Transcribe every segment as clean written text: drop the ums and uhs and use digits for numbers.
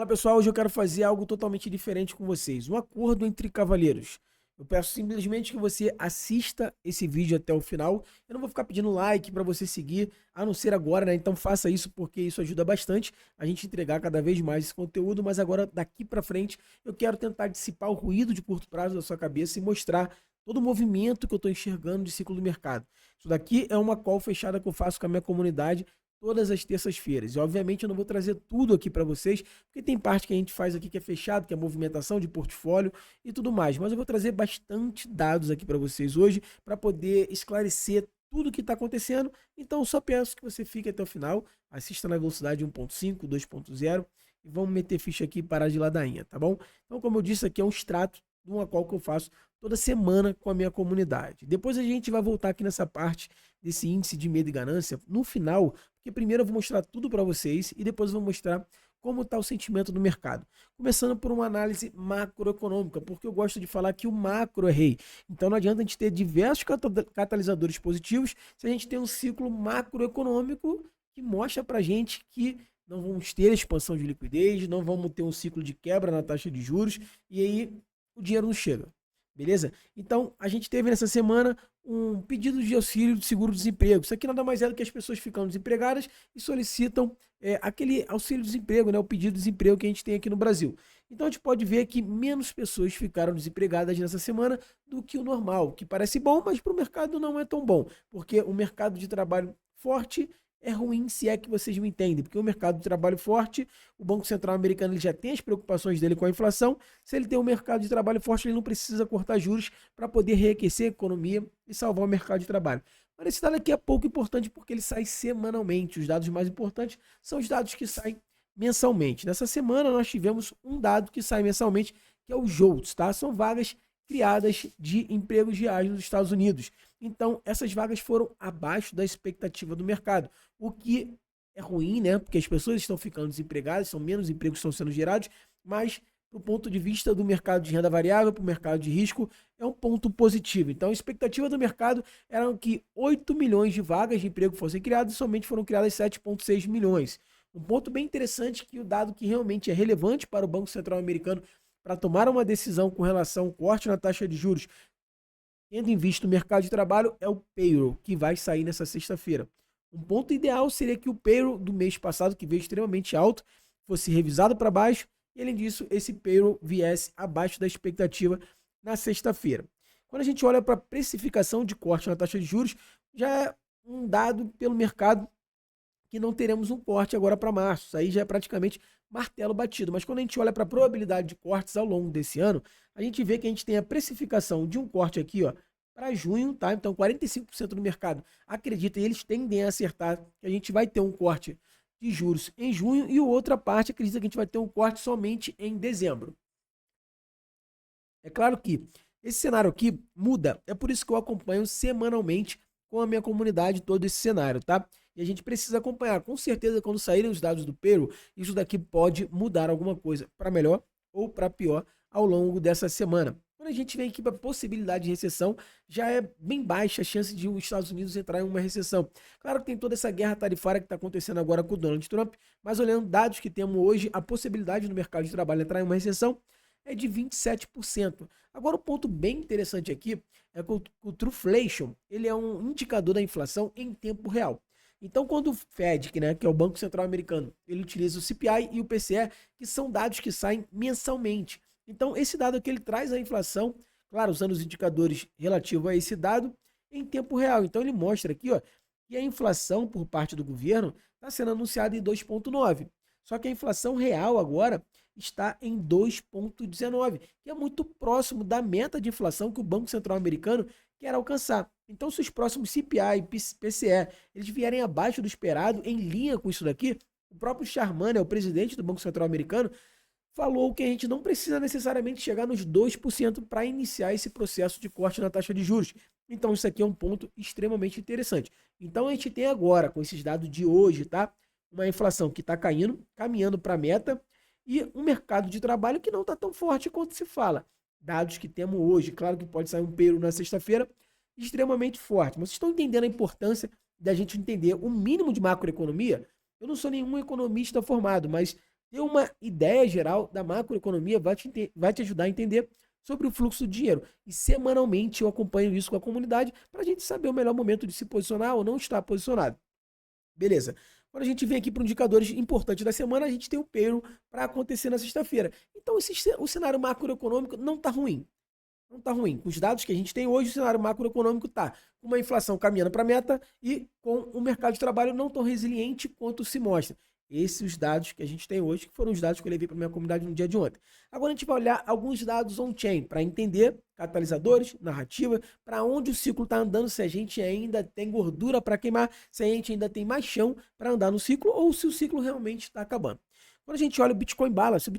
pessoal, hoje eu quero fazer algo totalmente diferente com vocês, um acordo entre cavalheiros. Eu peço simplesmente que você assista esse vídeo até o final. Eu não vou ficar pedindo like para você seguir, a não ser agora, né? Então faça isso porque isso ajuda bastante a gente entregar cada vez mais esse conteúdo, mas agora daqui para frente eu quero tentar dissipar o ruído de curto prazo da sua cabeça e mostrar todo o movimento que eu estou enxergando de ciclo do mercado. Isso daqui é uma call fechada que eu faço com a minha comunidade todas as terças-feiras. E obviamente eu não vou trazer tudo aqui para vocês, porque tem parte que a gente faz aqui que é fechado, que é movimentação de portfólio e tudo mais. Mas eu vou trazer bastante dados aqui para vocês hoje, para poder esclarecer tudo o que está acontecendo. Então eu só peço que você fique até o final, assista na velocidade 1.5, 2.0 e vamos meter ficha aqui e parar de ladainha, tá bom? Então, como eu disse, aqui é um extrato de uma call que eu faço toda semana com a minha comunidade. Depois a gente vai voltar aqui nessa parte desse índice de medo e ganância no final, porque primeiro eu vou mostrar tudo para vocês e depois eu vou mostrar como está o sentimento do mercado. Começando por uma análise macroeconômica, porque eu gosto de falar que o macro é rei. Então não adianta a gente ter diversos catalisadores positivos se a gente tem um ciclo macroeconômico que mostra para a gente que não vamos ter expansão de liquidez, não vamos ter um ciclo de quebra na taxa de juros e aí o dinheiro não chega. Beleza? Então, a gente teve nessa semana um pedido de auxílio de seguro-desemprego. Isso aqui nada mais é do que as pessoas ficando desempregadas e solicitam aquele auxílio-desemprego, né? O pedido de desemprego que a gente tem aqui no Brasil. Então, a gente pode ver que menos pessoas ficaram desempregadas nessa semana do que o normal, que parece bom, mas para o mercado não é tão bom, porque o mercado de trabalho forte é ruim, se é que vocês me entendem, porque o mercado de trabalho forte, o Banco Central americano ele já tem as preocupações dele com a inflação. Se ele tem um mercado de trabalho forte, ele não precisa cortar juros para poder reaquecer a economia e salvar o mercado de trabalho. Mas esse dado aqui é pouco importante porque ele sai semanalmente. Os dados mais importantes são os dados que saem mensalmente. Nessa semana nós tivemos um dado que sai mensalmente, que é o JOLTS, tá? São vagas criadas de empregos reais nos Estados Unidos. Então, essas vagas foram abaixo da expectativa do mercado, o que é ruim, né? Porque as pessoas estão ficando desempregadas, são menos empregos que estão sendo gerados, mas do ponto de vista do mercado de renda variável para o mercado de risco, é um ponto positivo. Então, a expectativa do mercado era que 8 milhões de vagas de emprego fossem criadas e somente foram criadas 7,6 milhões. Um ponto bem interessante que o dado que realmente é relevante para o Banco Central americano para tomar uma decisão com relação ao corte na taxa de juros, tendo em vista o mercado de trabalho, é o payroll, que vai sair nessa sexta-feira. Um ponto ideal seria que o payroll do mês passado, que veio extremamente alto, fosse revisado para baixo e, além disso, esse payroll viesse abaixo da expectativa na sexta-feira. Quando a gente olha para a precificação de corte na taxa de juros, já é um dado pelo mercado que não teremos um corte agora para março. Isso aí já é praticamente martelo batido. Mas quando a gente olha para a probabilidade de cortes ao longo desse ano, a gente vê que a gente tem a precificação de um corte aqui, ó, para junho, tá? Então 45% do mercado acredita e eles tendem a acertar que a gente vai ter um corte de juros em junho e a outra parte acredita que a gente vai ter um corte somente em dezembro. É claro que esse cenário aqui muda, é por isso que eu acompanho semanalmente com a minha comunidade todo esse cenário, tá? E a gente precisa acompanhar. Com certeza, quando saírem os dados do payroll, isso daqui pode mudar alguma coisa para melhor ou para pior ao longo dessa semana. Quando a gente vem aqui para a possibilidade de recessão, já é bem baixa a chance de os Estados Unidos entrar em uma recessão. Claro que tem toda essa guerra tarifária que está acontecendo agora com o Donald Trump, mas olhando dados que temos hoje, a possibilidade do mercado de trabalho entrar em uma recessão é de 27%. Agora, o ponto bem interessante aqui é que o Truflation, ele é um indicador da inflação em tempo real. Então, quando o Fed, que é o Banco Central Americano, ele utiliza o CPI e o PCE, que são dados que saem mensalmente. Então, esse dado aqui, ele traz a inflação, claro, usando os indicadores relativos a esse dado, em tempo real. Então, ele mostra aqui, ó, que a inflação por parte do governo está sendo anunciada em 2,9. Só que a inflação real agora está em 2,19, que é muito próximo da meta de inflação que o Banco Central americano quer alcançar. Então, se os próximos CPI e PCE eles vierem abaixo do esperado, em linha com isso daqui, o próprio Sharman, o presidente do Banco Central americano, falou que a gente não precisa necessariamente chegar nos 2% para iniciar esse processo de corte na taxa de juros. Então, isso aqui é um ponto extremamente interessante. Então, a gente tem agora, com esses dados de hoje, tá? Uma inflação que está caindo, caminhando para a meta, e um mercado de trabalho que não está tão forte quanto se fala. Dados que temos hoje, claro que pode sair um payroll na sexta-feira, extremamente forte. Mas vocês estão entendendo a importância da gente entender o mínimo de macroeconomia? Eu não sou nenhum economista formado, mas ter uma ideia geral da macroeconomia vai te ajudar a entender sobre o fluxo do dinheiro. E semanalmente eu acompanho isso com a comunidade para a gente saber o melhor momento de se posicionar ou não estar posicionado. Beleza. Quando a gente vem aqui para um indicadores importantes da semana, a gente tem o payroll para acontecer na sexta-feira. Então, o cenário macroeconômico não está ruim. Não está ruim. Com os dados que a gente tem hoje, o cenário macroeconômico está com uma inflação caminhando para a meta e com o mercado de trabalho não tão resiliente quanto se mostra. Esses os dados que a gente tem hoje, que foram os dados que eu levei para minha comunidade no dia de ontem. Agora a gente vai olhar alguns dados on-chain para entender catalisadores, narrativa, para onde o ciclo está andando, se a gente ainda tem gordura para queimar, se a gente ainda tem mais chão para andar no ciclo ou se o ciclo realmente está acabando. Quando a gente olha o Bitcoin Balance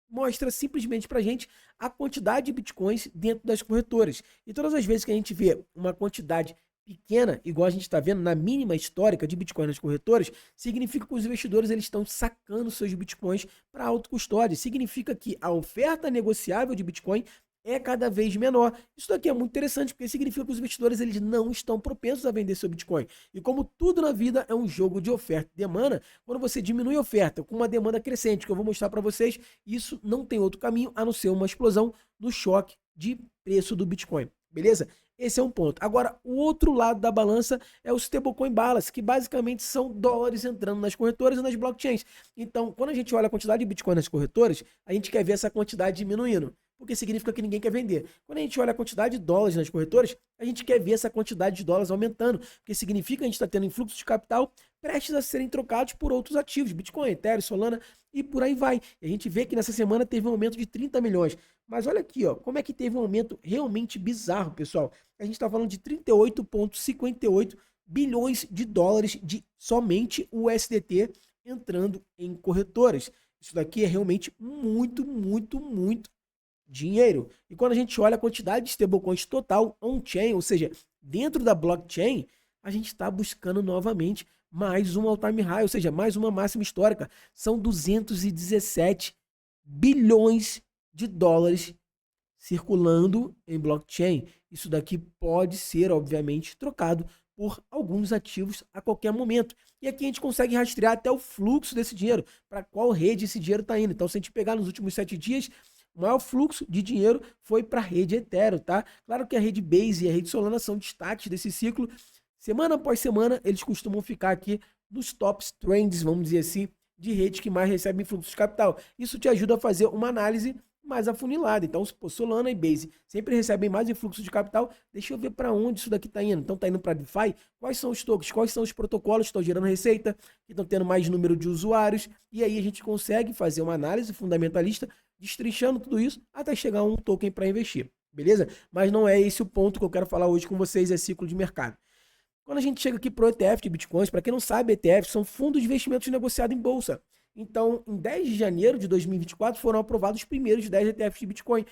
mostra simplesmente para a gente a quantidade de bitcoins dentro das corretoras. E todas as vezes que a gente vê uma quantidade pequena, igual a gente está vendo na mínima histórica de bitcoin nas corretoras, significa que os investidores eles estão sacando seus bitcoins para autocustódia. Significa que a oferta negociável de bitcoin é cada vez menor. Isso daqui é muito interessante, porque significa que os investidores eles não estão propensos a vender seu Bitcoin. E como tudo na vida é um jogo de oferta e demanda, quando você diminui a oferta com uma demanda crescente, que eu vou mostrar para vocês, isso não tem outro caminho a não ser uma explosão no choque de preço do Bitcoin. Beleza? Esse é um ponto. Agora, o outro lado da balança é o stablecoin balance, que basicamente são dólares entrando nas corretoras e nas blockchains. Então, quando a gente olha a quantidade de Bitcoin nas corretoras, a gente quer ver essa quantidade diminuindo, porque significa que ninguém quer vender. Quando a gente olha a quantidade de dólares nas corretoras, a gente quer ver essa quantidade de dólares aumentando, porque significa que a gente está tendo influxo de capital prestes a serem trocados por outros ativos, Bitcoin, Ethereum, Solana e por aí vai. E a gente vê que nessa semana teve um aumento de 30 milhões. Mas olha aqui, ó, como é que teve um aumento realmente bizarro, pessoal. A gente está falando de 38,58 bilhões de dólares de somente o USDT entrando em corretoras. Isso daqui é realmente muito, muito, muito dinheiro. E quando a gente olha a quantidade de stablecoins total on-chain, ou seja, dentro da blockchain, a gente está buscando novamente mais um all-time high, ou seja, mais uma máxima histórica. São 217 bilhões de dólares circulando em blockchain. Isso daqui pode ser, obviamente, trocado por alguns ativos a qualquer momento. E aqui a gente consegue rastrear até o fluxo desse dinheiro, para qual rede esse dinheiro está indo. Então, se a gente pegar nos últimos 7 dias, o maior fluxo de dinheiro foi para a rede Ethereum, tá? Claro que a rede Base e a rede Solana são destaques desse ciclo. Semana após semana, eles costumam ficar aqui nos tops trends, vamos dizer assim, de redes que mais recebem fluxo de capital. Isso te ajuda a fazer uma análise mais afunilada. Então, se Solana e Base sempre recebem mais influxo de capital, deixa eu ver para onde isso daqui está indo. Então, está indo para DeFi? Quais são os tokens? Quais são os protocolos que estão gerando receita? Que estão tendo mais número de usuários? E aí a gente consegue fazer uma análise fundamentalista, destrinchando tudo isso, até chegar a um token para investir. Beleza? Mas não é esse o ponto que eu quero falar hoje com vocês, é ciclo de mercado. Quando a gente chega aqui para o ETF de Bitcoins, para quem não sabe, ETF são fundos de investimentos negociados em bolsa. Então, em 10 de janeiro de 2024, foram aprovados os primeiros 10 ETFs de Bitcoin.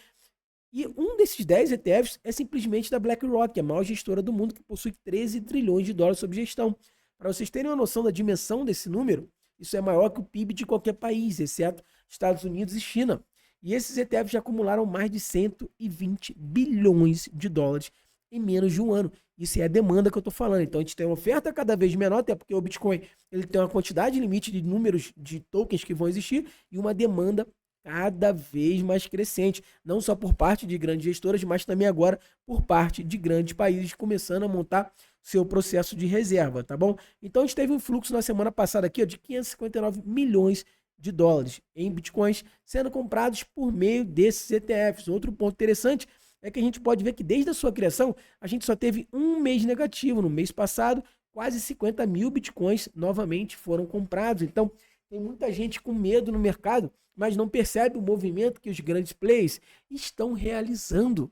E um desses 10 ETFs é simplesmente da BlackRock, a maior gestora do mundo, que possui 13 trilhões de dólares sob gestão. Para vocês terem uma noção da dimensão desse número, isso é maior que o PIB de qualquer país, exceto Estados Unidos e China. E esses ETFs já acumularam mais de 120 bilhões de dólares em menos de um ano. Isso é a demanda que eu estou falando. Então, a gente tem uma oferta cada vez menor, até porque o Bitcoin ele tem uma quantidade limite de números de tokens que vão existir e uma demanda cada vez mais crescente. Não só por parte de grandes gestoras, mas também agora por parte de grandes países começando a montar seu processo de reserva, tá bom? Então, a gente teve um fluxo na semana passada aqui ó, de 559 milhões de dólares em Bitcoins sendo comprados por meio desses ETFs. Outro ponto interessante é que a gente pode ver que desde a sua criação, a gente só teve um mês negativo. No mês passado, quase 50 mil Bitcoins novamente foram comprados. Então, tem muita gente com medo no mercado, mas não percebe o movimento que os grandes players estão realizando.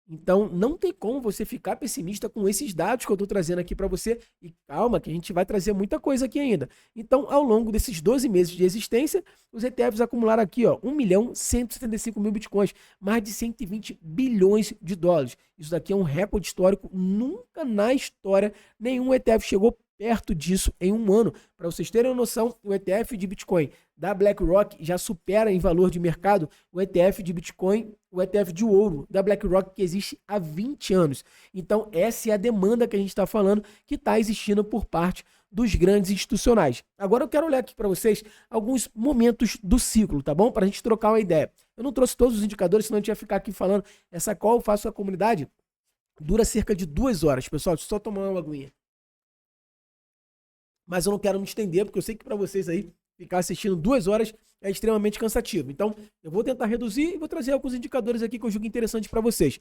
Então, não tem como você ficar pessimista com esses dados que eu estou trazendo aqui para você. E calma, que a gente vai trazer muita coisa aqui ainda. Então, ao longo desses 12 meses de existência, os ETFs acumularam aqui, ó, 1.175.000 bitcoins, mais de 120 bilhões de dólares. Isso daqui é um recorde histórico. Nunca na história nenhum ETF chegou perto disso em um ano. Para vocês terem uma noção, o ETF de Bitcoin da BlackRock já supera em valor de mercado o ETF de Bitcoin, o ETF de ouro da BlackRock, que existe há 20 anos. Então, essa é a demanda que a gente está falando, que está existindo por parte dos grandes institucionais. Agora eu quero olhar aqui para vocês alguns momentos do ciclo, tá bom? Para a gente trocar uma ideia. Eu não trouxe todos os indicadores, senão a gente ia ficar aqui falando. Essa call eu faço a comunidade, dura cerca de 2 horas, pessoal. Deixa eu só tomar uma aguinha. Mas eu não quero me estender, porque eu sei que para vocês aí, ficar assistindo 2 horas é extremamente cansativo. Então, eu vou tentar reduzir e vou trazer alguns indicadores aqui que eu julgo interessante para vocês.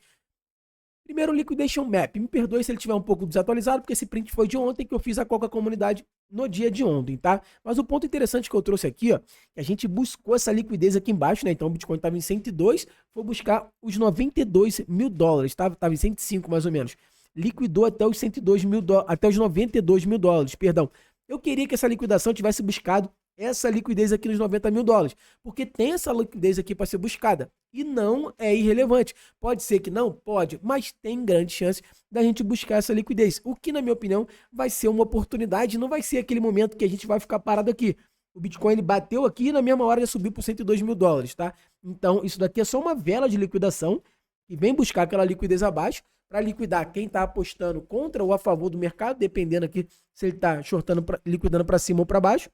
Primeiro, o Liquidation Map. Me perdoe se ele estiver um pouco desatualizado, porque esse print foi de ontem que eu fiz a Coca Comunidade no dia de ontem, tá? Mas o ponto interessante que eu trouxe aqui, ó, que a gente buscou essa liquidez aqui embaixo, né? Então o Bitcoin estava em 102, foi buscar os 92 mil dólares, tá? Tava em 105 mais ou menos. Liquidou até os 102 mil até os 92 mil dólares, perdão. Eu queria que essa liquidação tivesse buscado essa liquidez aqui nos 90 mil dólares, porque tem essa liquidez aqui para ser buscada e não é irrelevante. Pode ser que não? Pode, mas tem grande chance da gente buscar essa liquidez, o que na minha opinião vai ser uma oportunidade, não vai ser aquele momento que a gente vai ficar parado aqui. O Bitcoin ele bateu aqui e na mesma hora já subiu por 102 mil dólares, tá? Então isso daqui é só uma vela de liquidação e vem buscar aquela liquidez abaixo para liquidar quem está apostando contra ou a favor do mercado, dependendo aqui se ele está shortando, liquidando para cima ou para baixo.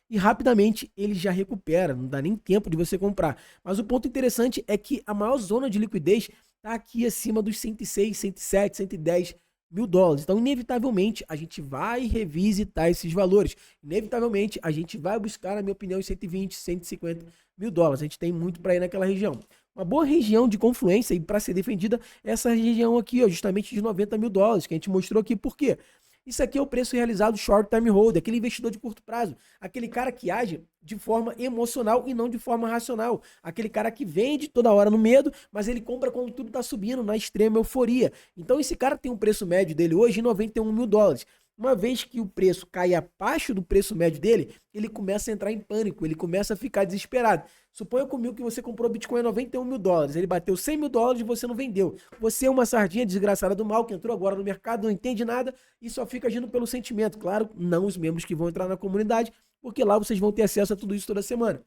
E rapidamente ele já recupera, não dá nem tempo de você comprar. Mas o ponto interessante é que a maior zona de liquidez está aqui acima dos 106, 107, 110 mil dólares. Então, inevitavelmente, a gente vai revisitar esses valores. Inevitavelmente, a gente vai buscar, na minha opinião, os 120, 150 mil dólares. A gente tem muito para ir naquela região. Uma boa região de confluência e para ser defendida, essa região aqui, ó, justamente de 90 mil dólares, que a gente mostrou aqui. Por quê? Isso aqui é o preço realizado short time hold, aquele investidor de curto prazo, aquele cara que age de forma emocional e não de forma racional, aquele cara que vende toda hora no medo, mas ele compra quando tudo está subindo, na extrema euforia. Então esse cara tem um preço médio dele hoje em 91 mil dólares. Uma vez que o preço cai abaixo do preço médio dele, ele começa a entrar em pânico, ele começa a ficar desesperado. Suponha comigo que você comprou Bitcoin a 91 mil dólares, ele bateu 100 mil dólares e você não vendeu. Você é uma sardinha desgraçada do mal que entrou agora no mercado, não entende nada e só fica agindo pelo sentimento. Claro, não os membros que vão entrar na comunidade, porque lá vocês vão ter acesso a tudo isso toda semana.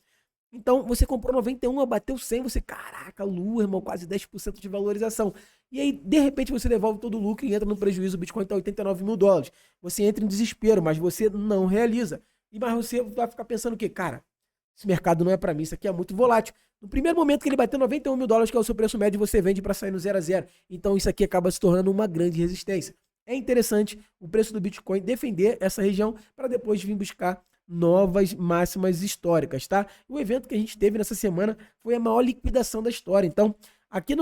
Então, você comprou 91, bateu 100, você, caraca, lua, irmão, quase 10% de valorização. E aí, de repente, você devolve todo o lucro e entra no prejuízo, o Bitcoin está 89 mil dólares. Você entra em desespero, mas você não realiza. Mas você vai ficar pensando o quê? Cara, esse mercado não é para mim, isso aqui é muito volátil. No primeiro momento que ele bateu 91 mil dólares, que é o seu preço médio, você vende para sair no 0 a 0. Então, isso aqui acaba se tornando uma grande resistência. É interessante o preço do Bitcoin defender essa região para depois vir buscar novas máximas históricas, tá? O evento que a gente teve nessa semana foi a maior liquidação da história. Então, aqui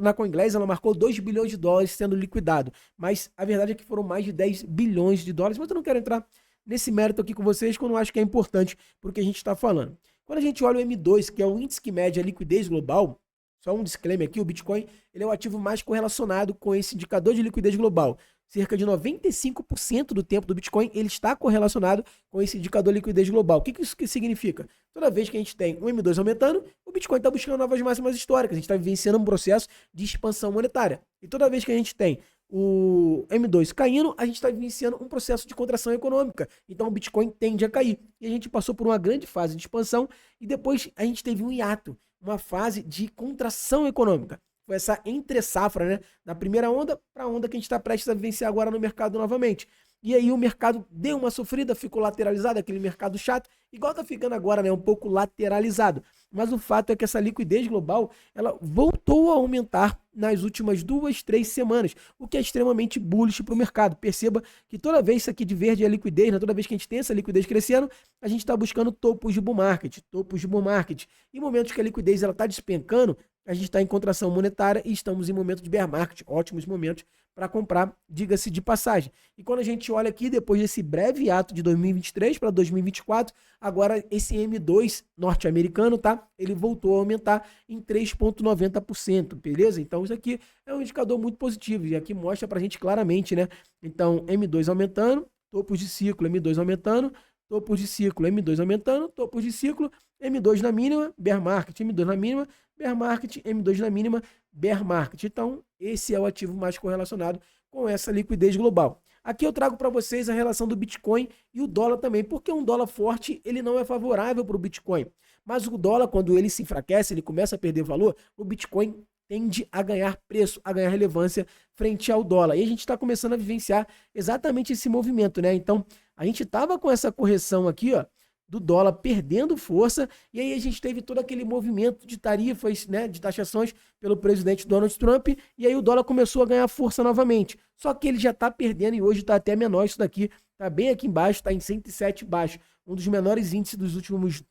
na CoinGlass, ela marcou 2 bilhões de dólares sendo liquidado, mas a verdade é que foram mais de 10 bilhões de dólares, mas eu não quero entrar nesse mérito aqui com vocês, que eu não acho que é importante para o que a gente está falando. Quando a gente olha o M2, que é o índice que mede a liquidez global, só um disclaimer aqui, o Bitcoin ele é o ativo mais correlacionado com esse indicador de liquidez global. Cerca de 95% do tempo do Bitcoin ele está correlacionado com esse indicador de liquidez global. O que isso significa? Toda vez que a gente tem o M2 aumentando, o Bitcoin está buscando novas máximas históricas. A gente está vivenciando um processo de expansão monetária. E toda vez que a gente tem o M2 caindo, a gente está vivenciando um processo de contração econômica. Então o Bitcoin tende a cair. E a gente passou por uma grande fase de expansão e depois a gente teve um hiato, uma fase de contração econômica. Foi essa entre safra, né? Da primeira onda para a onda que a gente está prestes a vivenciar agora no mercado novamente. E aí o mercado deu uma sofrida, ficou lateralizado, aquele mercado chato, igual tá ficando agora, né? Um pouco lateralizado. Mas o fato é que essa liquidez global, ela voltou a aumentar nas últimas 2, 3 semanas, o que é extremamente bullish para o mercado. Perceba que toda vez isso aqui de verde é liquidez, né? Toda vez que a gente tem essa liquidez crescendo, a gente está buscando topos de bull market, topos de bull market. Em momentos que a liquidez ela está despencando, a gente está em contração monetária e estamos em momento de bear market, ótimos momentos para comprar, diga-se de passagem. E quando a gente olha aqui, depois desse breve ato de 2023 para 2024, agora esse M2 norte-americano, tá? Ele voltou a aumentar em 3,90%, beleza? Então isso aqui é um indicador muito positivo e aqui mostra para a gente claramente, né? Então M2 aumentando, topos de ciclo, M2 aumentando, topos de ciclo, M2 aumentando, topos de ciclo, M2 na mínima, bear market, M2 na mínima, bear market, M2 na mínima, bear market. Então, esse é o ativo mais correlacionado com essa liquidez global. Aqui eu trago para vocês a relação do Bitcoin e o dólar também, porque um dólar forte ele não é favorável para o Bitcoin. Mas o dólar, quando ele se enfraquece, ele começa a perder valor, o Bitcoin tende a ganhar preço, a ganhar relevância frente ao dólar. E a gente está começando a vivenciar exatamente esse movimento, né? Então, a gente estava com essa correção aqui, ó, do dólar perdendo força, e aí a gente teve todo aquele movimento de tarifas, né, de taxações pelo presidente Donald Trump, e aí o dólar começou a ganhar força novamente. Só que ele já está perdendo e hoje está até menor isso daqui, está bem aqui embaixo, está em 107 baixo, um dos menores índices dos últimos,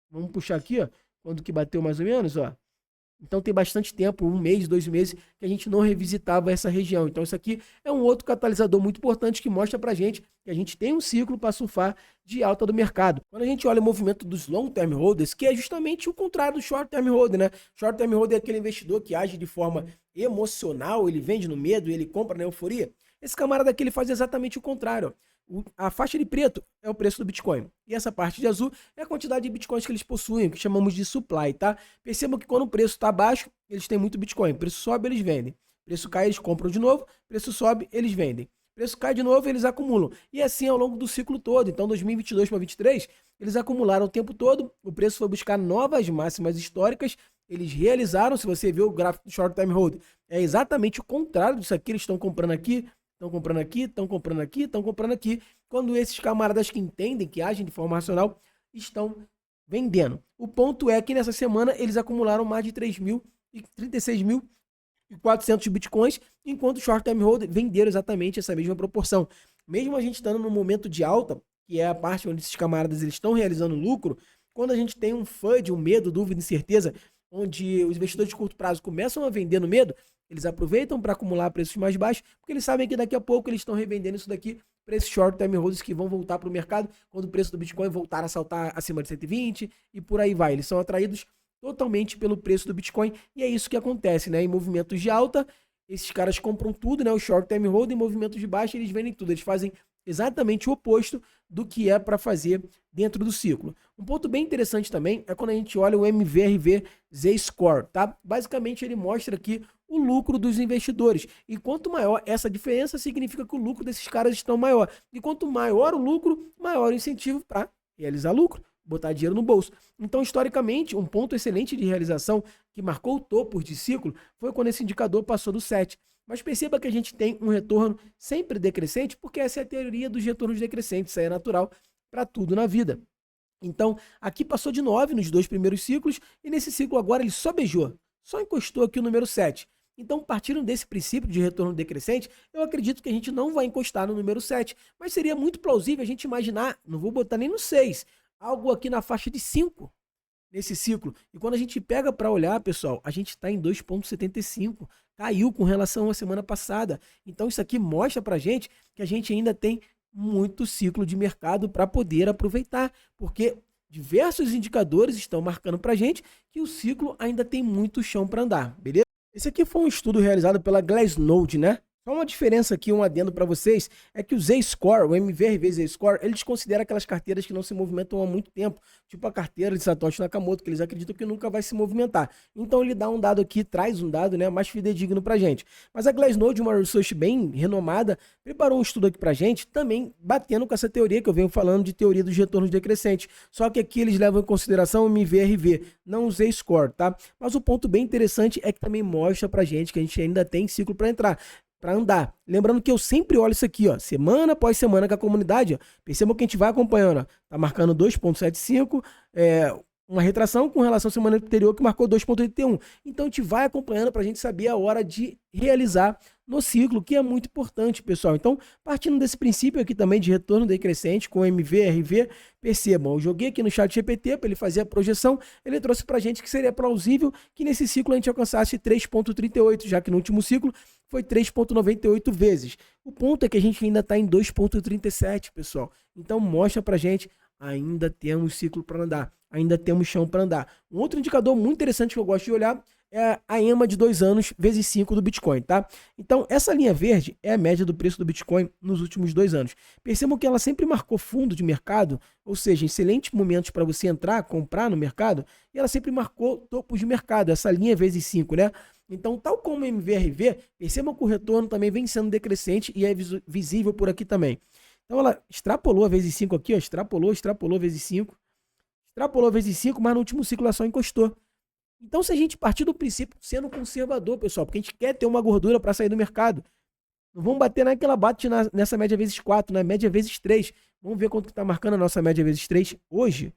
vamos puxar aqui, ó, quando que bateu mais ou menos, ó. Então tem bastante tempo, 1 mês, 2 meses, que a gente não revisitava essa região. Então isso aqui é um outro catalisador muito importante que mostra pra gente que a gente tem um ciclo para surfar de alta do mercado. Quando a gente olha o movimento dos long term holders, que é justamente o contrário do short term holder, né? Short term holder é aquele investidor que age de forma emocional, ele vende no medo, ele compra na euforia. Esse camarada aqui ele faz exatamente o contrário, ó. A faixa de preto é o preço do Bitcoin. E essa parte de azul é a quantidade de Bitcoins que eles possuem, que chamamos de supply, tá? Percebam que quando o preço está baixo, eles têm muito Bitcoin. Preço sobe, eles vendem. Preço cai, eles compram de novo. Preço sobe, eles vendem. Preço cai de novo, eles acumulam. E assim ao longo do ciclo todo. Então, 2022 para 2023, eles acumularam o tempo todo. O preço foi buscar novas máximas históricas. Eles realizaram, se você ver o gráfico do Short Time Hold, é exatamente o contrário disso aqui. Eles estão comprando aqui, estão comprando aqui, estão comprando aqui, estão comprando aqui, quando esses camaradas que entendem, que agem de forma racional, estão vendendo. O ponto é que nessa semana eles acumularam mais de 36.400 bitcoins, enquanto o short term hold venderam exatamente essa mesma proporção. Mesmo a gente estando num momento de alta, que é a parte onde esses camaradas eles estão realizando lucro, quando a gente tem um FUD, um medo, dúvida, incerteza, onde os investidores de curto prazo começam a vender no medo, eles aproveitam para acumular preços mais baixos, porque eles sabem que daqui a pouco eles estão revendendo isso daqui para esses short term holders que vão voltar para o mercado quando o preço do Bitcoin voltar a saltar acima de 120 e por aí vai. Eles são atraídos totalmente pelo preço do Bitcoin e é isso que acontece, né? Em movimentos de alta, esses caras compram tudo, né? O short term hold, em movimentos de baixa, eles vendem tudo. Eles fazem exatamente o oposto do que é para fazer dentro do ciclo. Um ponto bem interessante também é quando a gente olha o MVRV Z-Score, tá? Basicamente ele mostra aqui o lucro dos investidores. E quanto maior essa diferença, significa que o lucro desses caras estão maior. E quanto maior o lucro, maior o incentivo para realizar lucro, botar dinheiro no bolso. Então, historicamente, um ponto excelente de realização que marcou o topo de ciclo foi quando esse indicador passou do 7. Mas perceba que a gente tem um retorno sempre decrescente, porque essa é a teoria dos retornos decrescentes, isso aí é natural para tudo na vida. Então, aqui passou de 9 nos 2 primeiros ciclos, e nesse ciclo agora ele só beijou, só encostou aqui o número 7. Então, partindo desse princípio de retorno decrescente, eu acredito que a gente não vai encostar no número 7, mas seria muito plausível a gente imaginar, não vou botar nem no 6, algo aqui na faixa de 5 nesse ciclo. E quando a gente pega para olhar, pessoal, a gente está em 2,75, caiu com relação à semana passada. Então, isso aqui mostra para a gente que a gente ainda tem muito ciclo de mercado para poder aproveitar, porque diversos indicadores estão marcando para a gente que o ciclo ainda tem muito chão para andar, beleza? Esse aqui foi um estudo realizado pela Glassnode, né? Só uma diferença aqui, um adendo para vocês, é que o Z-Score, o MVRV Z-Score, eles consideram aquelas carteiras que não se movimentam há muito tempo, tipo a carteira de Satoshi Nakamoto, que eles acreditam que nunca vai se movimentar. Então ele dá um dado aqui, traz um dado, né, mais fidedigno pra gente. Mas a Glassnode, uma research bem renomada, preparou um estudo aqui pra gente, também batendo com essa teoria que eu venho falando de teoria dos retornos decrescentes. Só que aqui eles levam em consideração o MVRV, não o Z-Score, tá? Mas o ponto bem interessante é que também mostra pra gente que a gente ainda tem ciclo para entrar, para andar. Lembrando que eu sempre olho isso aqui, ó, semana após semana com a comunidade, ó. Percebam que a gente vai acompanhando, ó, tá marcando 2,75, uma retração com relação à semana anterior que marcou 2,81. Então a gente vai acompanhando para a gente saber a hora de realizar no ciclo, que é muito importante, pessoal. Então, partindo desse princípio aqui também de retorno decrescente com MVRV, percebam, eu joguei aqui no chat GPT para ele fazer a projeção, ele trouxe para a gente que seria plausível que nesse ciclo a gente alcançasse 3,38, já que no último ciclo foi 3,98 vezes. O ponto é que a gente ainda está em 2,37, pessoal. Então, mostra para a gente, ainda temos ciclo para andar, ainda temos chão para andar. Um outro indicador muito interessante que eu gosto de olhar é a EMA de 2 anos vezes 5 do Bitcoin, tá? Então, essa linha verde é a média do preço do Bitcoin nos últimos 2 anos. Percebam que ela sempre marcou fundo de mercado, ou seja, excelentes momentos para você entrar, comprar no mercado, e ela sempre marcou topos de mercado, essa linha vezes 5, né? Então, tal como o MVRV, percebam que o retorno também vem sendo decrescente e é visível por aqui também. Então, ela extrapolou a vezes 5 aqui, ó, extrapolou vezes 5, extrapolou vezes 5, mas no último ciclo ela só encostou. Então, se a gente partir do princípio sendo conservador, pessoal, porque a gente quer ter uma gordura para sair do mercado, não vamos bater naquela bate nessa média vezes 4, na média vezes 3. Vamos ver quanto que está marcando a nossa média vezes 3 hoje.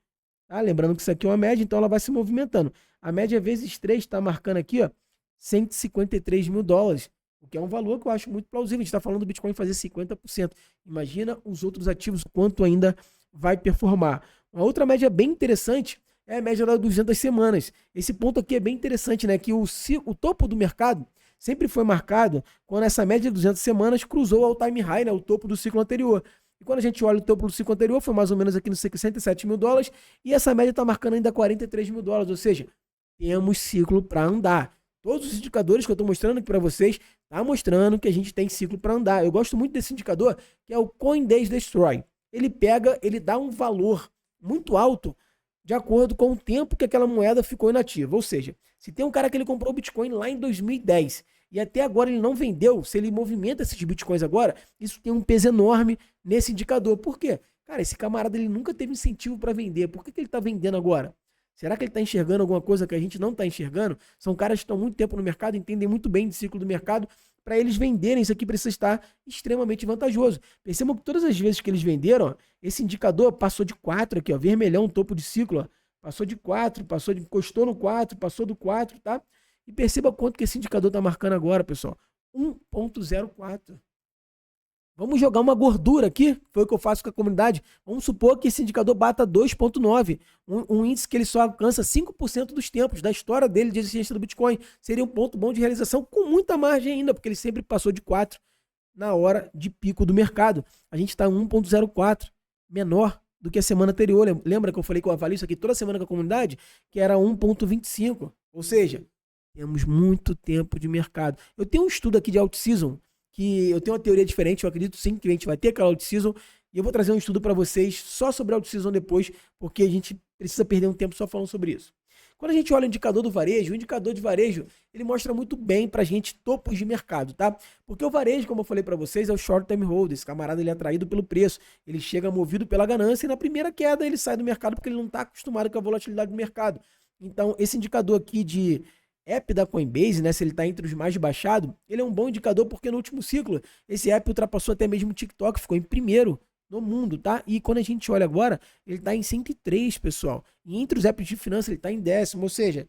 Tá? Lembrando que isso aqui é uma média, então ela vai se movimentando. A média vezes 3 está marcando aqui, ó, 153 mil dólares, o que é um valor que eu acho muito plausível. A gente está falando do Bitcoin fazer 50%. Imagina os outros ativos, quanto ainda vai performar. Uma outra média bem interessante é a média das 200 semanas. Esse ponto aqui é bem interessante, né? Que o topo do mercado sempre foi marcado quando essa média de 200 semanas cruzou o all-time high, né? O topo do ciclo anterior. E quando a gente olha o topo do ciclo anterior, foi mais ou menos aqui nos 67 mil dólares, e essa média está marcando ainda 43 mil dólares, ou seja, temos ciclo para andar. Todos os indicadores que eu estou mostrando aqui para vocês, tá mostrando que a gente tem ciclo para andar. Eu gosto muito desse indicador, que é o CoinDesk Destroy. Ele pega, ele dá um valor muito alto de acordo com o tempo que aquela moeda ficou inativa. Ou seja, se tem um cara que ele comprou o Bitcoin lá em 2010 e até agora ele não vendeu, se ele movimenta esses Bitcoins agora, isso tem um peso enorme nesse indicador. Por quê? Cara, esse camarada ele nunca teve incentivo para vender. Por que ele está vendendo agora? Será que ele está enxergando alguma coisa que a gente não está enxergando? São caras que estão muito tempo no mercado, entendem muito bem do ciclo do mercado. Para eles venderem, isso aqui precisa estar extremamente vantajoso. Percebam que todas as vezes que eles venderam, ó, esse indicador passou de 4 aqui, ó, vermelhão, topo de ciclo, ó, passou de 4, encostou no 4, passou do 4, tá? E perceba quanto que esse indicador está marcando agora, pessoal. 1,04. Vamos jogar uma gordura aqui, foi o que eu faço com a comunidade. Vamos supor que esse indicador bata 2,9, um índice que ele só alcança 5% dos tempos da história dele de existência do Bitcoin. Seria um ponto bom de realização com muita margem ainda, porque ele sempre passou de 4 na hora de pico do mercado. A gente está em 1,04, menor do que a semana anterior. Lembra que eu falei que eu avalio isso aqui toda semana com a comunidade? Que era 1,25. Ou seja, temos muito tempo de mercado. Eu tenho um estudo aqui de out-season, que eu tenho uma teoria diferente, eu acredito sim que a gente vai ter aquela out-season, e eu vou trazer um estudo para vocês só sobre a out-season depois, porque a gente precisa perder um tempo só falando sobre isso. Quando a gente olha o indicador do varejo, o indicador de varejo, ele mostra muito bem pra gente topos de mercado, tá? Porque o varejo, como eu falei para vocês, é o short term hold, esse camarada ele é atraído pelo preço, ele chega movido pela ganância e na primeira queda ele sai do mercado porque ele não está acostumado com a volatilidade do mercado. Então, esse indicador aqui de app da Coinbase, né, se ele está entre os mais baixados, ele é um bom indicador porque no último ciclo esse app ultrapassou até mesmo o TikTok, ficou em primeiro no mundo, tá? E quando a gente olha agora, ele está em 103, pessoal. E entre os apps de finanças ele está em 10º, ou seja,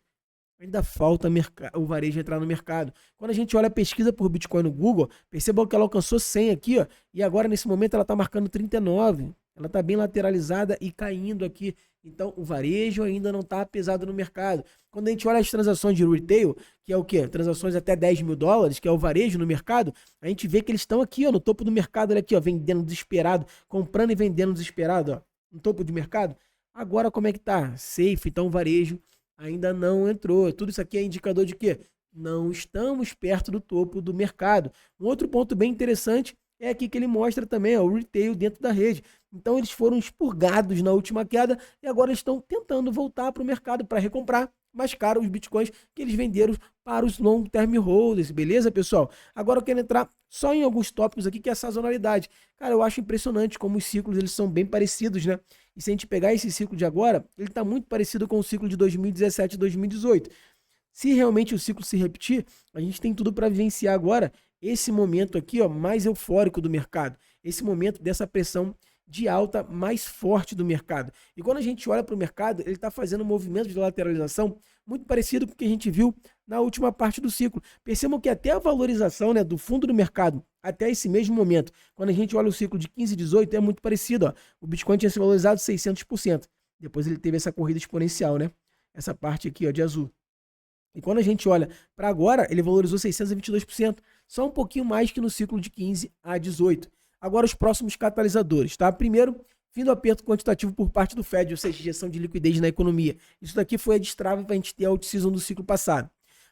ainda falta o varejo entrar no mercado. Quando a gente olha a pesquisa por Bitcoin no Google, percebam que ela alcançou 100 aqui, ó, e agora nesse momento ela está marcando 39. Ela está bem lateralizada e caindo aqui. Então, o varejo ainda não está pesado no mercado. Quando a gente olha as transações de retail, que é o quê? Transações até 10 mil dólares, que é o varejo no mercado, a gente vê que eles estão aqui, ó, no topo do mercado, olha aqui, ó, vendendo desesperado, comprando e vendendo desesperado, ó, no topo de mercado. Agora, como é que tá? Safe, então o varejo ainda não entrou. Tudo isso aqui é indicador de quê? Não estamos perto do topo do mercado. Um outro ponto bem interessante é aqui que ele mostra também, ó, o retail dentro da rede. Então eles foram expurgados na última queda e agora estão tentando voltar para o mercado para recomprar mais caro os bitcoins que eles venderam para os long term holders, beleza, pessoal? Agora eu quero entrar só em alguns tópicos aqui que é a sazonalidade. Cara, eu acho impressionante como os ciclos eles são bem parecidos, né? E se a gente pegar esse ciclo de agora, ele está muito parecido com o ciclo de 2017 e 2018. Se realmente o ciclo se repetir, a gente tem tudo para vivenciar agora esse momento aqui, ó, mais eufórico do mercado, esse momento dessa pressão de alta mais forte do mercado. E quando a gente olha para o mercado, ele está fazendo um movimento de lateralização muito parecido com o que a gente viu na última parte do ciclo. Percebam que até a valorização, né, do fundo do mercado, até esse mesmo momento, quando a gente olha o ciclo de 15 e 18, é muito parecido. Ó. O Bitcoin tinha se valorizado 600%. Depois ele teve essa corrida exponencial, né? Essa parte aqui, ó, de azul. E quando a gente olha para agora, ele valorizou 622%, só um pouquinho mais que no ciclo de 15 a 18. Agora os próximos catalisadores, tá? Primeiro, fim do aperto quantitativo por parte do Fed, ou seja, injeção de liquidez na economia. Isso daqui foi a destrave para a gente ter a out-season do ciclo passado.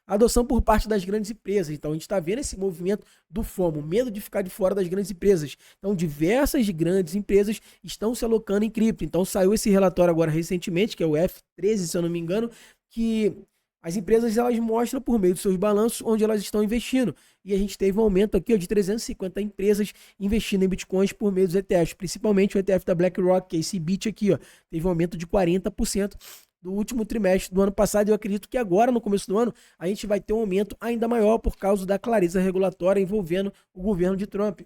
A adoção por parte das grandes empresas. Então, a gente está vendo esse movimento do FOMO, medo de ficar de fora das grandes empresas. Então, diversas grandes empresas estão se alocando em cripto. Então, saiu esse relatório agora recentemente, que é o F13, se eu não me engano, que As empresas elas mostram por meio dos seus balanços onde elas estão investindo. E a gente teve um aumento aqui ó, de 350 empresas investindo em bitcoins por meio dos ETFs, principalmente o ETF da BlackRock, que é esse BIT aqui, ó, teve um aumento de 40% do último trimestre do ano passado. Eu acredito que agora, no começo do ano, a gente vai ter um aumento ainda maior por causa da clareza regulatória envolvendo o governo de Trump.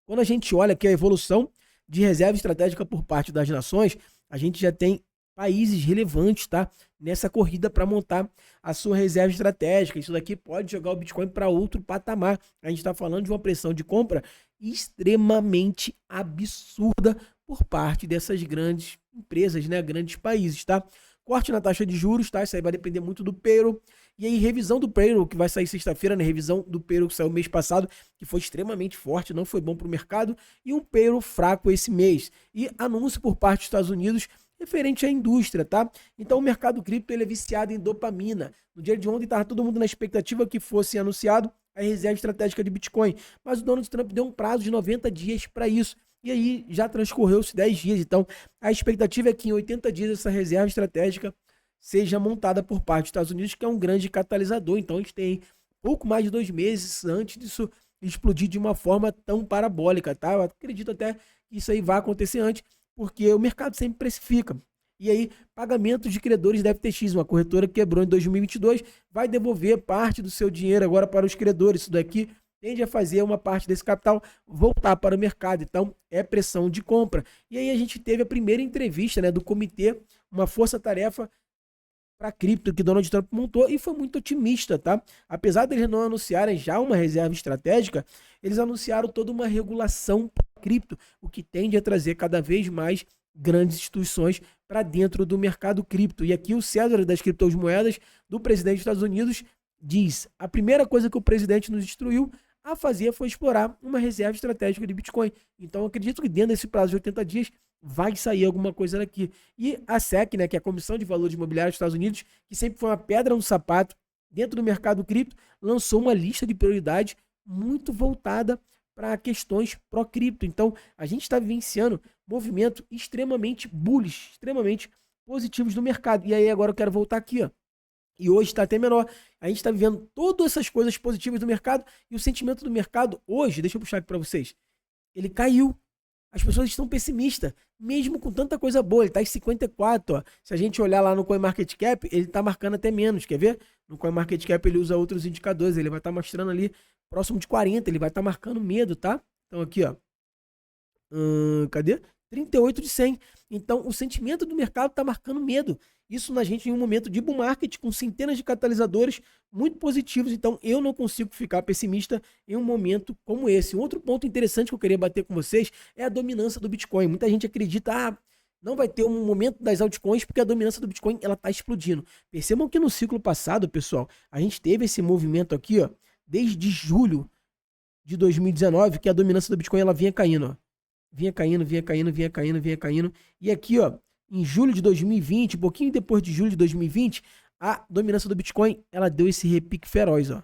Quando a gente olha aqui a evolução de reserva estratégica por parte das nações, a gente já tem países relevantes, tá? Nessa corrida para montar a sua reserva estratégica. Isso daqui pode jogar o Bitcoin para outro patamar. A gente está falando de uma pressão de compra extremamente absurda por parte dessas grandes empresas, né? Grandes países, tá? Corte na taxa de juros, tá? Isso aí vai depender muito do payroll. E aí, revisão do payroll, que vai sair sexta-feira, né? Revisão do payroll que saiu mês passado, que foi extremamente forte, não foi bom para o mercado. E um payroll fraco esse mês. E anúncio por parte dos Estados Unidos referente à indústria, tá? Então o mercado cripto ele é viciado em dopamina. No dia de ontem estava todo mundo na expectativa que fosse anunciado a reserva estratégica de Bitcoin, mas o Donald Trump deu um prazo de 90 dias para isso. E aí já transcorreu-se 10 dias, então a expectativa é que em 80 dias essa reserva estratégica seja montada por parte dos Estados Unidos, que é um grande catalisador. Então a gente tem pouco mais de 2 meses antes disso explodir de uma forma tão parabólica, tá? Eu acredito até que isso aí vai acontecer antes, porque o mercado sempre precifica. E aí, pagamento de credores da FTX, uma corretora que quebrou em 2022, vai devolver parte do seu dinheiro agora para os credores. Isso daqui tende a fazer uma parte desse capital voltar para o mercado. Então, é pressão de compra. E aí a gente teve a primeira entrevista, né, do comitê, uma força-tarefa para cripto que Donald Trump montou, e foi muito otimista, tá? Apesar de eles não anunciarem já uma reserva estratégica, eles anunciaram toda uma regulação para cripto, o que tende a trazer cada vez mais grandes instituições para dentro do mercado cripto. E aqui o César das criptomoedas do presidente dos Estados Unidos diz: a primeira coisa que o presidente nos instruiu a fazer foi explorar uma reserva estratégica de Bitcoin. Então, eu acredito que dentro desse prazo de 80 dias vai sair alguma coisa daqui. E a SEC, né, que é a Comissão de Valores Imobiliários dos Estados Unidos, que sempre foi uma pedra no sapato dentro do mercado cripto, lançou uma lista de prioridades muito voltada para questões pró-cripto. Então, a gente está vivenciando movimentos extremamente bullish, extremamente positivos do mercado. E aí, agora eu quero voltar aqui, ó. E hoje está até menor. A gente está vivendo todas essas coisas positivas do mercado, e o sentimento do mercado hoje, deixa eu puxar aqui para vocês, ele caiu. As pessoas estão pessimistas, mesmo com tanta coisa boa. Ele está em 54, ó. Se a gente olhar lá no CoinMarketCap, ele está marcando até menos, quer ver? No CoinMarketCap ele usa outros indicadores, ele vai estar mostrando ali próximo de 40, ele vai estar marcando medo, tá? Então aqui, ó. Cadê? 38 de 100. Então o sentimento do mercado está marcando medo. Isso na gente em um momento de bull market com centenas de catalisadores muito positivos. Então eu não consigo ficar pessimista em um momento como esse. Um outro ponto interessante que eu queria bater com vocês é a dominância do Bitcoin. Muita gente acredita, não vai ter um momento das altcoins porque a dominância do Bitcoin ela está explodindo. Percebam que no ciclo passado, pessoal, a gente teve esse movimento aqui, ó, desde julho de 2019, que a dominância do Bitcoin ela vinha caindo, ó. Vinha caindo. E aqui, ó, em julho de 2020, um pouquinho depois de julho de 2020, a dominância do Bitcoin, ela deu esse repique feroz, ó.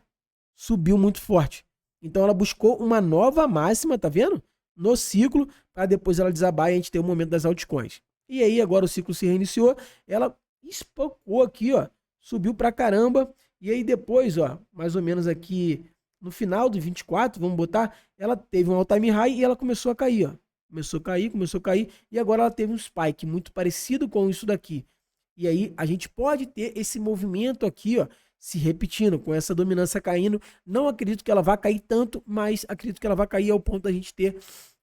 Subiu muito forte. Então ela buscou uma nova máxima, tá vendo? No ciclo, para depois ela desabar e a gente ter o momento das altcoins. E aí agora o ciclo se reiniciou, ela espocou aqui, ó, subiu pra caramba. E aí depois, ó, mais ou menos aqui no final do 24, vamos botar, ela teve um all-time high e ela começou a cair, ó. Começou a cair, e agora ela teve um spike muito parecido com isso daqui. E aí a gente pode ter esse movimento aqui, ó, se repetindo, com essa dominância caindo. Não acredito que ela vá cair tanto, mas acredito que ela vai cair ao ponto da gente ter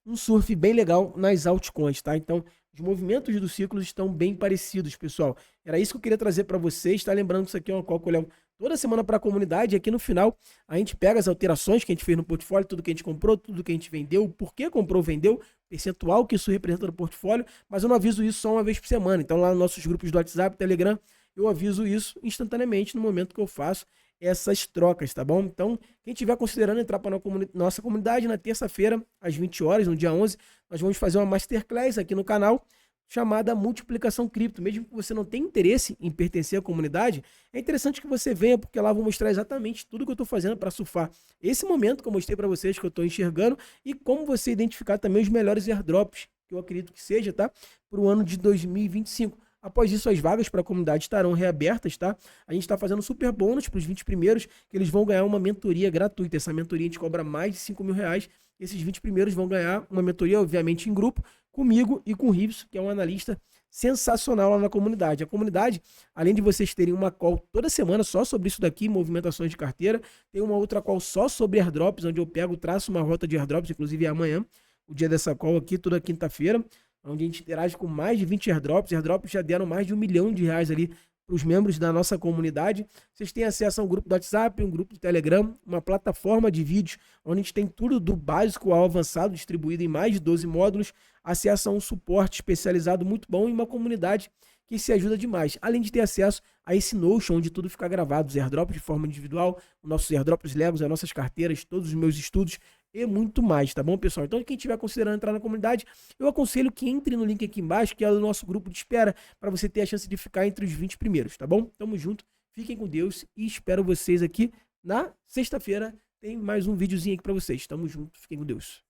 um surf bem legal nas altcoins, tá? Então, os movimentos dos ciclos estão bem parecidos, pessoal. Era isso que eu queria trazer para vocês, tá? Lembrando que isso aqui é uma call que eu levo toda semana para a comunidade, e aqui no final a gente pega as alterações que a gente fez no portfólio, tudo que a gente comprou, tudo que a gente vendeu, por que comprou, vendeu, percentual que isso representa no portfólio, mas eu não aviso isso só uma vez por semana. Então lá nos nossos grupos do WhatsApp, Telegram, eu aviso isso instantaneamente no momento que eu faço essas trocas, tá bom? Então, quem estiver considerando entrar para a nossa comunidade, na terça-feira, às 20 horas, no dia 11, nós vamos fazer uma masterclass aqui no canal, chamada Multiplicação Cripto. Mesmo que você não tenha interesse em pertencer à comunidade, é interessante que você venha, porque lá eu vou mostrar exatamente tudo que eu estou fazendo para surfar esse momento que eu mostrei para vocês, que eu estou enxergando, e como você identificar também os melhores airdrops, que eu acredito que seja, tá? Para o ano de 2025. Após isso, as vagas para a comunidade estarão reabertas, tá? A gente está fazendo super bônus para os 20 primeiros, que eles vão ganhar uma mentoria gratuita. Essa mentoria a gente cobra mais de 5 mil reais. Esses 20 primeiros vão ganhar uma mentoria, obviamente, em grupo, comigo e com o Rivson, que é um analista sensacional lá na comunidade. A comunidade, além de vocês terem uma call toda semana só sobre isso daqui, movimentações de carteira, tem uma outra call só sobre airdrops, onde eu traço uma rota de airdrops, inclusive é amanhã, o dia dessa call aqui, toda quinta-feira, onde a gente interage com mais de 20 airdrops. Airdrops já deram mais de R$1 milhão ali para os membros da nossa comunidade. Vocês têm acesso a um grupo do WhatsApp, um grupo do Telegram, uma plataforma de vídeos, onde a gente tem tudo do básico ao avançado, distribuído em mais de 12 módulos, acesso a um suporte especializado muito bom e uma comunidade que se ajuda demais. Além de ter acesso a esse Notion, onde tudo fica gravado, os airdrops de forma individual, os nossos airdrops Legos, as nossas carteiras, todos os meus estudos e muito mais, tá bom, pessoal? Então, quem estiver considerando entrar na comunidade, eu aconselho que entre no link aqui embaixo, que é o nosso grupo de espera, para você ter a chance de ficar entre os 20 primeiros, tá bom? Tamo junto, fiquem com Deus e espero vocês aqui na sexta-feira. Tem mais um videozinho aqui para vocês. Tamo junto, fiquem com Deus.